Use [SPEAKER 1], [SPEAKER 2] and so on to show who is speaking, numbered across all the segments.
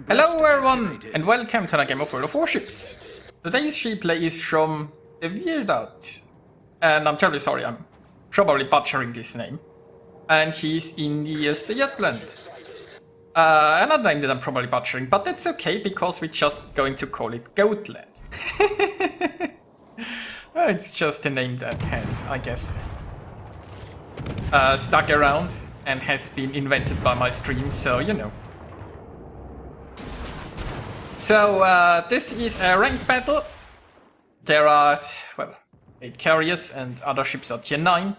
[SPEAKER 1] Hello everyone, and welcome to another game of World of Warships. Today's replay is from deweirdout, and I'm terribly sorry, I'm probably butchering this name. And he's in the Östergötland. Another name that I'm probably butchering, but that's okay because we're just going to call it Goatland. It's just a name that has, I guess, stuck around and has been invented by my stream, so you know. So this is a ranked battle. There are, well, 8 carriers and other ships are tier 9.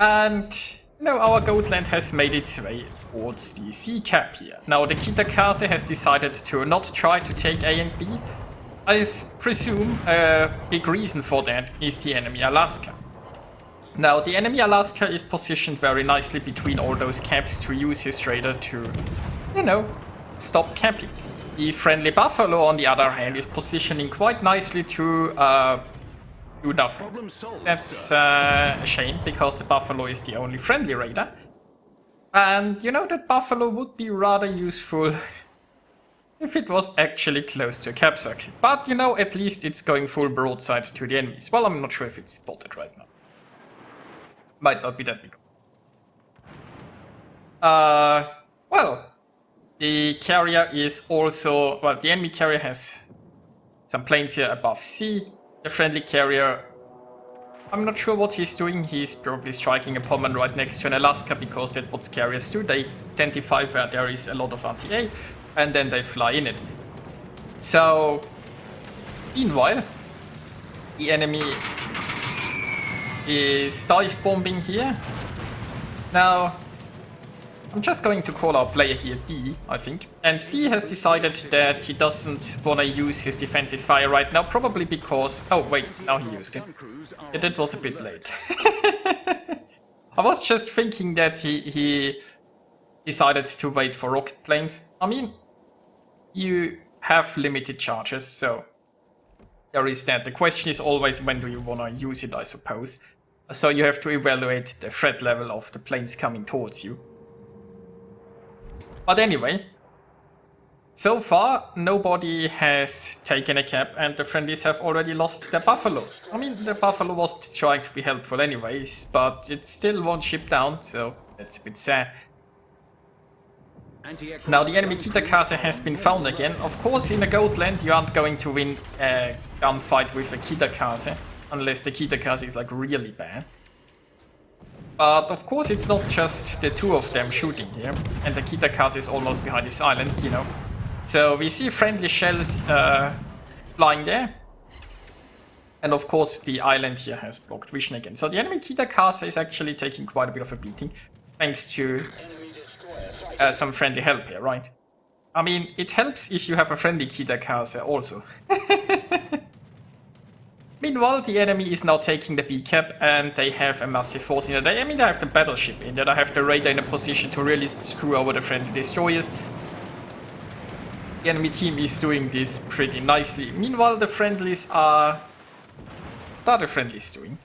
[SPEAKER 1] And, you know, our Goatland has made its way towards the sea cap here. Now the Kitakaze has decided to not try to take A and B. I presume a big reason for that is the enemy Alaska. Now the enemy Alaska is positioned very nicely between all those caps to use his radar to, you know, stop capping. The friendly Buffalo, on the other hand, is positioning quite nicely to do nothing. That's a shame, because the Buffalo is the only friendly radar. And, you know, that Buffalo would be rather useful if it was actually close to a cap circle. But, you know, at least it's going full broadside to the enemies. Well, I'm not sure if it's spotted right now. Might not be that big. Well, the carrier is also, well, the enemy carrier has some planes here above sea. The friendly carrier, I'm not sure what he's doing. He's probably striking a Pommern right next to an Alaska, because that's what carriers do. They identify where there is a lot of RTA, and then they fly in it. So, meanwhile, the enemy is dive bombing here. Now, I'm just going to call our player here D, I think. And D has decided that he doesn't want to use his defensive fire right now, probably because... Oh, wait, now he used it. Yeah, that was a bit late. I was just thinking that he decided to wait for rocket planes. I mean, you have limited charges, so there is that. The question is always, when do you want to use it, I suppose. So you have to evaluate the threat level of the planes coming towards you. But anyway, so far nobody has taken a cap, and the friendlies have already lost their Buffalo. I mean, the Buffalo was trying to be helpful anyways, but it's still one ship down, so that's a bit sad. Now the enemy Kitakaze has been found again. Of course, in a Goatland you aren't going to win a gunfight with a Kitakaze, unless the Kitakaze is like really bad. But of course it's not just the two of them shooting here, and the Kitakaze is almost behind this island, you know. So we see friendly shells flying there. And of course the island here has blocked vision again. So the enemy Kitakaze is actually taking quite a bit of a beating, thanks to some friendly help here, right? I mean, it helps if you have a friendly Kitakaze also. Meanwhile, the enemy is now taking the B cap, and they have a massive force in there. I mean, they have the battleship in there, they have the radar in a position to really screw over the friendly destroyers. The enemy team is doing this pretty nicely. Meanwhile, the friendlies are... What are the friendlies doing?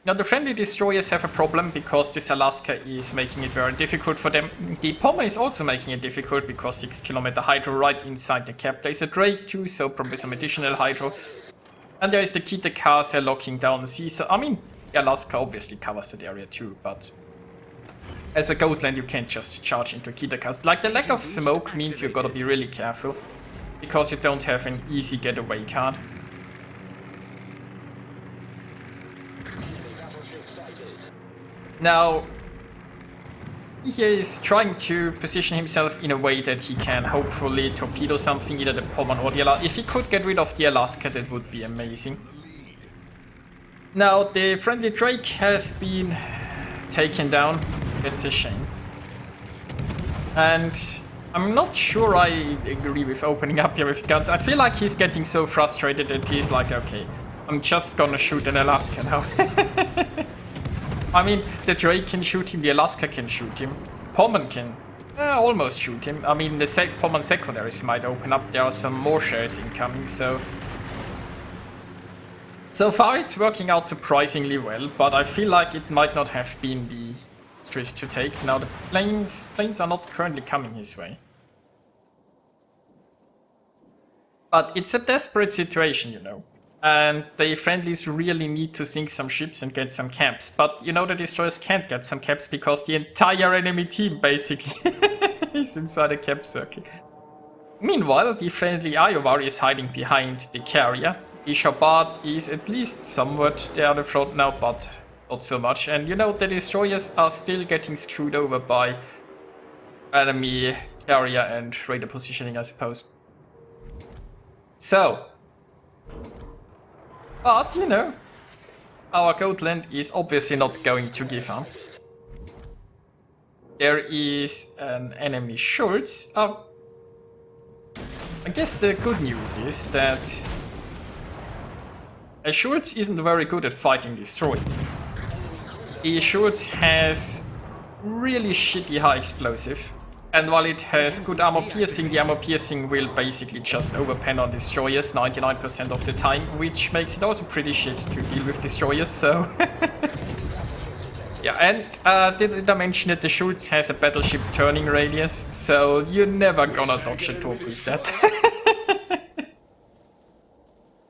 [SPEAKER 1] Now, the friendly destroyers have a problem, because this Alaska is making it very difficult for them. The Pommern is also making it difficult, because 6 kilometer hydro right inside the cap. There is a Drake too, so probably some additional hydro. And there is the Kitakaze locking down the sea. So, I mean, the Alaska obviously covers that area too, but as a Goatland you can't just charge into Kitakaze. Like, the lack of smoke means you gotta be really careful, because you don't have an easy getaway card. Now, he is trying to position himself in a way that he can hopefully torpedo something, either the Pommern or the Alaska. If he could get rid of the Alaska, that would be amazing. Now, the friendly Drake has been taken down. That's a shame. And I'm not sure I agree with opening up here with guns. I feel like he's getting so frustrated that he's like, okay, I'm just gonna shoot an Alaska now. I mean, the Drake can shoot him, the Alaska can shoot him, Pommern can almost shoot him. I mean, the Pommern secondaries might open up, there are some more shares incoming, so... So far it's working out surprisingly well, but I feel like it might not have been the risk to take. Now the planes are not currently coming his way. But it's a desperate situation, you know. And the friendlies really need to sink some ships and get some caps. But, you know, the destroyers can't get some caps because the entire enemy team, basically, is inside a cap circle. Meanwhile, the friendly Iowa is hiding behind the carrier. The Shabbat is at least somewhat there on the front now, but not so much. And, you know, the destroyers are still getting screwed over by enemy carrier and raider positioning, I suppose. So, but, you know, our Goatland is obviously not going to give up. There is an enemy Schurz. I guess the good news is that a Schurz isn't very good at fighting destroyers. The Schurz has really shitty high explosive. And while it has good armor piercing, the armor piercing will basically just overpen on destroyers 99% of the time, which makes it also pretty shit to deal with destroyers, so... Yeah, and did I mention that the Schultz has a battleship turning radius, so you're never gonna dodge a torp with that.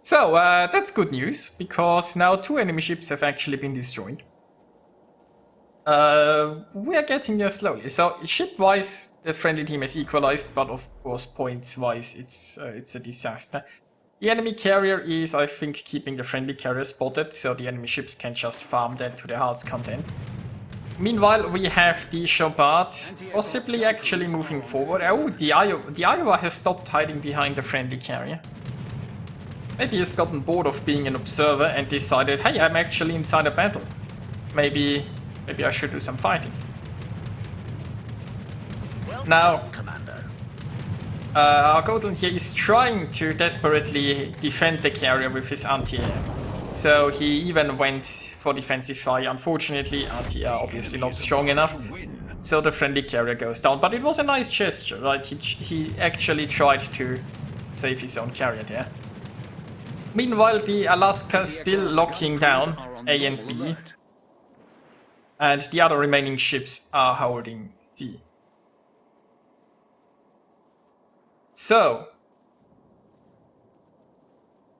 [SPEAKER 1] So, that's good news, because now 2 enemy ships have actually been destroyed. We are getting there slowly. So ship-wise, the friendly team is equalized, but of course points-wise, it's a disaster. The enemy carrier is, I think, keeping the friendly carrier spotted, so the enemy ships can just farm that to their heart's content. Meanwhile, we have the Shabbat possibly actually moving forward. Oh, the Iowa has stopped hiding behind the friendly carrier. Maybe he's gotten bored of being an observer and decided, hey, I'm actually inside a battle. Maybe I should do some fighting. Now, our Goatland here is trying to desperately defend the carrier with his anti-air. So he even went for defensive fire. Unfortunately, anti-air obviously not strong enough. So the friendly carrier goes down. But it was a nice gesture, right? He actually tried to save his own carrier there. Meanwhile, the Alaska's still locking down A and B. And the other remaining ships are holding C. So,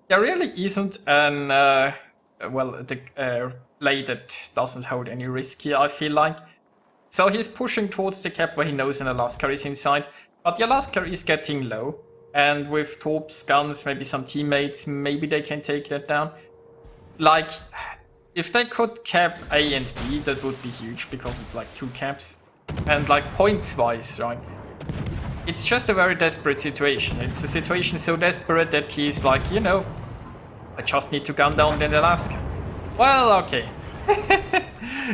[SPEAKER 1] there really isn't an, lay that doesn't hold any risk here, I feel like. So he's pushing towards the cap where he knows an Alaska is inside, but the Alaska is getting low. And with torps, guns, maybe some teammates, maybe they can take that down. Like... if they could cap A and B, that would be huge, because it's like 2 caps. And like points-wise, right? It's just a very desperate situation. It's a situation so desperate that he's like, you know, I just need to gun down the Alaska. Well, okay.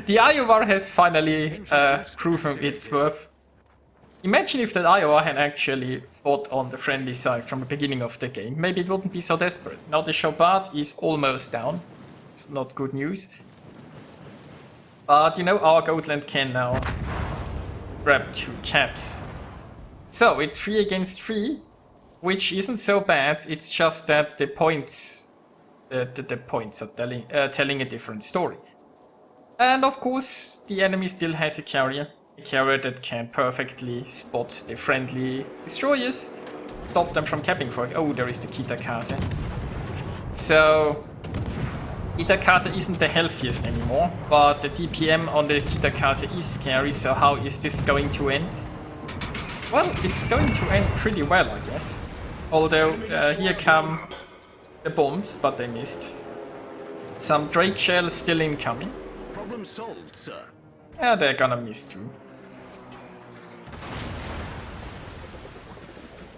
[SPEAKER 1] The Iowa has finally proven its worth. Imagine if that Iowa had actually fought on the friendly side from the beginning of the game. Maybe it wouldn't be so desperate. Now the Shabbat is almost down. It's not good news. But, you know, our Goatland can now grab 2 caps. So, it's 3 against 3, which isn't so bad. It's just that the points... the points are telling a different story. And, of course, the enemy still has a carrier. A carrier that can perfectly spot the friendly destroyers. Stop them from capping for it. Oh, there is the Kitakaze. So... Kitakaze isn't the healthiest anymore, but the DPM on the Kitakaze is scary, so how is this going to end? Well, it's going to end pretty well, I guess. Although, here come the bombs, but they missed. Some Drake shells still incoming.
[SPEAKER 2] Problem solved, sir.
[SPEAKER 1] Yeah, they're gonna miss too.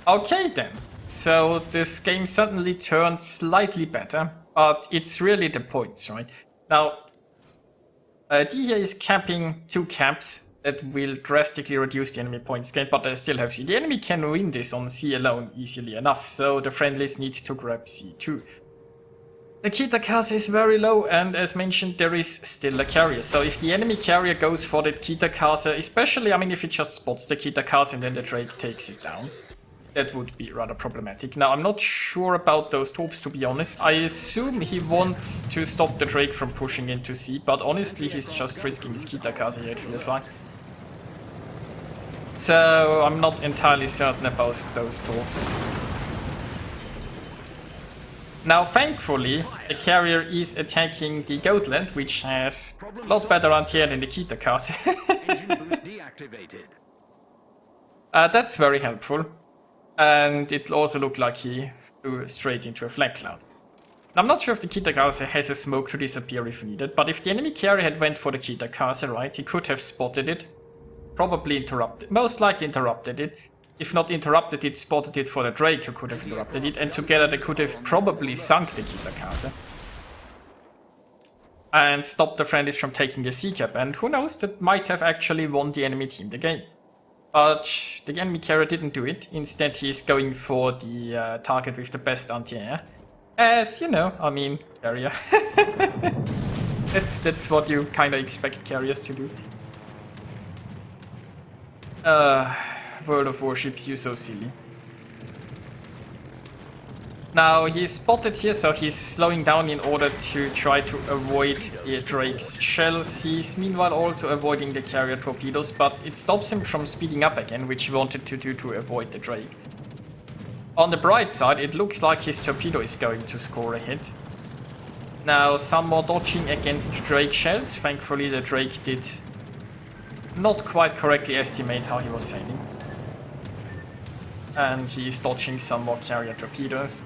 [SPEAKER 1] Okay then. So this game suddenly turned slightly better. But it's really the points, right? Now, D here is capping 2 caps that will drastically reduce the enemy points gain, but they still have C. The enemy can win this on C alone easily enough, so the friendlies need to grab C too. The Kitakaze is very low, and as mentioned, there is still a carrier. So if the enemy carrier goes for the Kitakaze, especially, I mean, if it just spots the Kitakaze and then the Drake takes it down, that would be rather problematic. Now, I'm not sure about those torps, to be honest. I assume he wants to stop the Drake from pushing into C, but honestly, he's just risking his Kitakaze here, it feels like. So, I'm not entirely certain about those torps. Now, thankfully, the carrier is attacking the Goatland, which has a lot better anti-air than the Kita-Kase.
[SPEAKER 2] Engine boost deactivated.
[SPEAKER 1] That's very helpful. And it also looked like he flew straight into a flag cloud. I'm not sure if the Kita-Kase has a smoke to disappear if needed, but if the enemy carrier had went for the Kita-Kase, right, he could have spotted it. Probably interrupted, most likely interrupted it. If not interrupted it, spotted it for the Drake who could have interrupted it, and together they could have probably sunk the Kita-Kase. And stopped the friendlies from taking the sea cap, and who knows, that might have actually won the enemy team the game. But the enemy carrier didn't do it, instead he's going for the target with the best anti-air. As, you know, I mean, carrier. That's what you kinda expect carriers to do. World of Warships, you're so silly. Now, he's spotted here, so he's slowing down in order to try to avoid the Drake's shells. He's meanwhile also avoiding the carrier torpedoes, but it stops him from speeding up again, which he wanted to do to avoid the Drake. On the bright side, it looks like his torpedo is going to score a hit. Now, some more dodging against Drake shells. Thankfully, the Drake did not quite correctly estimate how he was sailing. And he's dodging some more carrier torpedoes.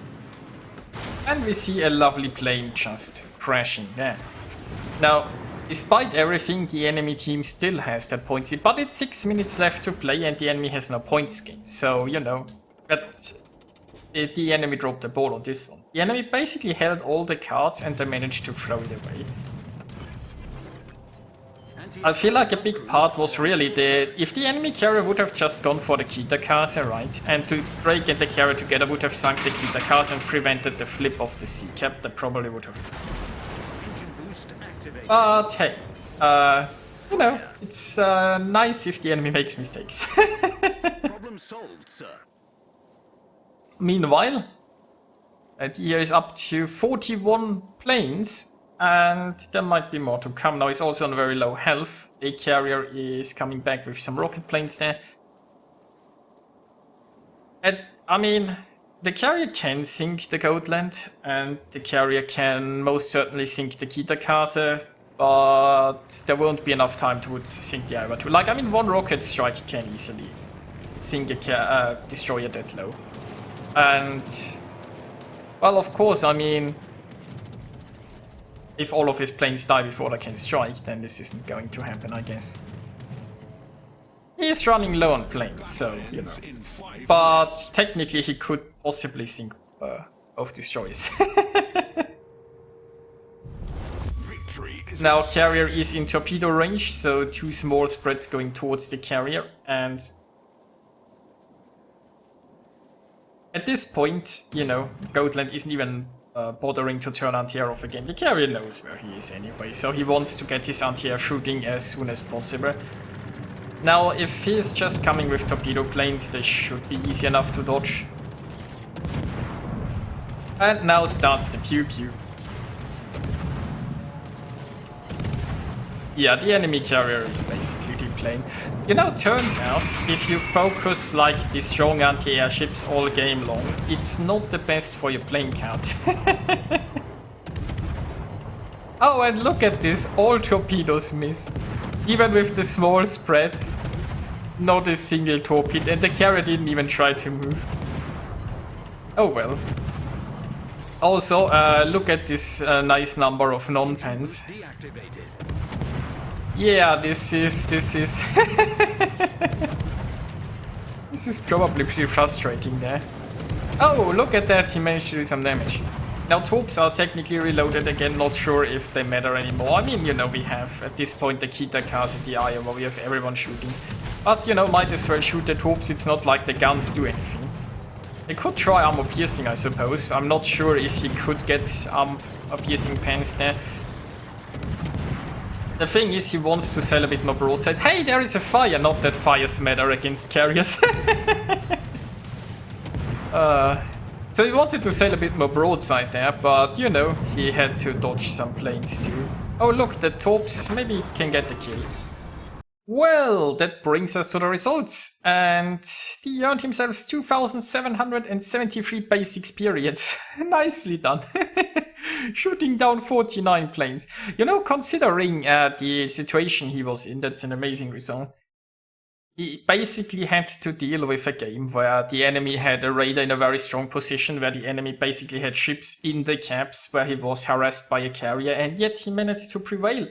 [SPEAKER 1] And we see a lovely plane just crashing there. Now, despite everything, the enemy team still has that points lead, but it's 6 minutes left to play and the enemy has no points gained. So, you know, but the enemy dropped the ball on this one. The enemy basically held all the cards and they managed to throw it away. I feel like a big part was really if the enemy carrier would have just gone for the Kita-Kase, right, and to Drake and the carrier together would have sunk the Kita-Kase and prevented the flip of the sea cap, they probably would have. But hey, you know, it's nice if the enemy makes mistakes.
[SPEAKER 2] Problem solved, sir.
[SPEAKER 1] Meanwhile, the year is up to 41 planes. And there might be more to come. Now he's also on very low health. The carrier is coming back with some rocket planes there. And, I mean, the carrier can sink the Goatland, and the carrier can most certainly sink the Kita-Kase, but there won't be enough time to sink the Iowa 2. Like, I mean, one rocket strike can easily sink a destroyer that low. And, well, of course, I mean, if all of his planes die before they can strike, then this isn't going to happen, I guess. He's running low on planes, so, you know. But technically he could possibly sink both destroyers. Now carrier is in torpedo range, so 2 small spreads going towards the carrier, and at this point, you know, Goatland isn't even bothering to turn anti-air off again. The carrier knows where he is anyway, so he wants to get his anti-air shooting as soon as possible. Now, if he's just coming with torpedo planes, they should be easy enough to dodge. And now starts the pew-pew. Yeah, the enemy carrier is basically replaying. You know, turns out, if you focus like the strong anti-air ships all game long, it's not the best for your plane count. Oh, and look at this, all torpedoes missed. Even with the small spread, not a single torpedo, and the carrier didn't even try to move. Oh well. Also, look at this nice number of non-pens. Yeah, this is this is probably pretty frustrating there. Oh, look at that, he managed to do some damage. Now torps are technically reloaded again, not sure if they matter anymore. I mean, you know, we have at this point the Kita-Kase, the Iowa, we have everyone shooting. But, you know, might as well shoot the torps, it's not like the guns do anything. They could try armor piercing, I suppose. I'm not sure if he could get armor piercing pens there. The thing is, he wants to sell a bit more broadside. Hey, there is a fire! Not that fires matter against carriers. So he wanted to sell a bit more broadside there, but, you know, he had to dodge some planes too. Oh look, the torps, maybe he can get the kill. Well, that brings us to the results, and he earned himself 2,773 base experience. Nicely done. Shooting down 49 planes. You know, considering the situation he was in, that's an amazing result. He basically had to deal with a game where the enemy had a radar in a very strong position, where the enemy basically had ships in the caps, where he was harassed by a carrier, and yet he managed to prevail.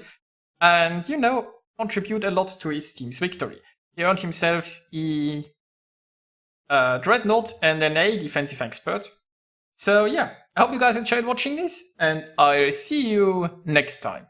[SPEAKER 1] And, you know, contribute a lot to his team's victory. He earned himself a Dreadnought and an A defensive expert. So yeah, I hope you guys enjoyed watching this, and I'll see you next time.